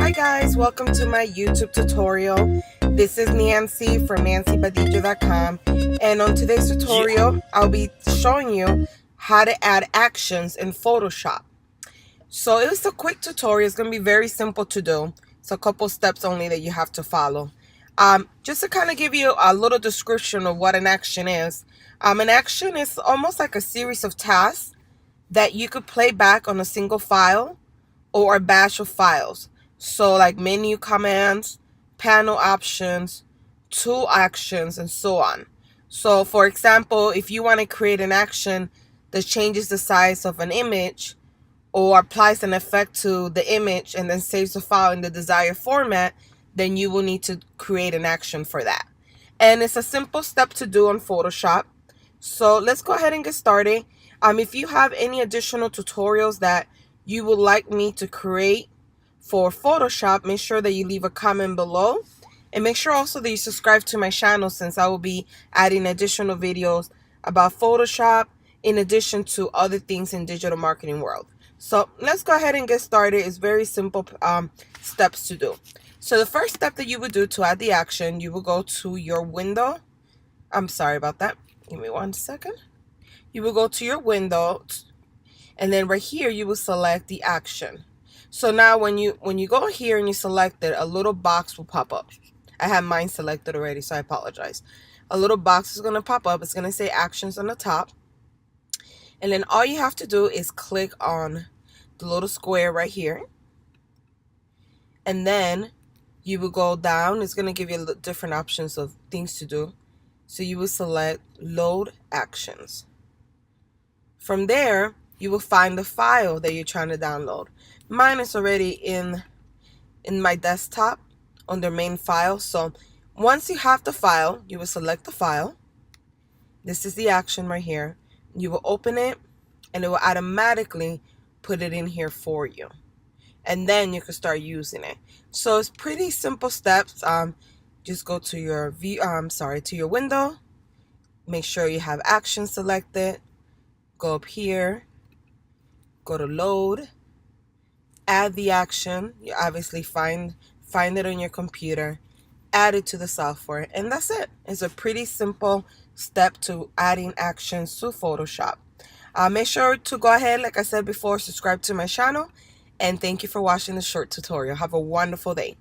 Hi guys, welcome to my YouTube tutorial. This is Nancy from NancyBadija.com, and on today's tutorial I'll be showing you how to add actions in Photoshop. So it's a quick tutorial. It's going to be very simple to do. It's a couple steps only that you have to follow. Just to kind of give you a little description of what an action is. An action is almost like a series of tasks that you could play back on a single file or a batch of files. So like menu commands, panel options, tool actions, and so on. So for example, if you want to create an action that changes the size of an image or applies an effect to the image and then saves the file in the desired format, then you will need to create an action for that. And it's a simple step to do on Photoshop. So let's go ahead and get started. If you have any additional tutorials that you would like me to create for Photoshop, make sure that you leave a comment below, and make sure also that you subscribe to my channel, since I will be adding additional videos about Photoshop in addition to other things in digital marketing world. So let's go ahead and get started. It's very simple steps to do. So the first step that you would do to add the action, you will go to your window. I'm sorry about that. Give me 1 second. You will go to your window, and then right here you will select the action. So now when you go here and you select it, a little box will pop up. I have mine selected already, so I apologize. A little box is going to pop up. It's going to say actions on the top. And then all you have to do is click on the little square right here. And then you will go down. It's going to give you different options of things to do. So you will select load actions. From there, you will find the file that you're trying to download. Mine is already in my desktop under main file. So once you have the file, you will select the file. This is the action right here. You will open it, and it will automatically put it in here for you. And then you can start using it. So it's pretty simple steps. Just go to your to your window. Make sure you have action selected. Go up here. Go to load, add the action. You obviously find it on your computer, add it to the software, and that's it. It's a pretty simple step to adding actions to Photoshop. Make sure to go ahead, like I said before, subscribe to my channel, and thank you for watching this short tutorial. Have a wonderful day.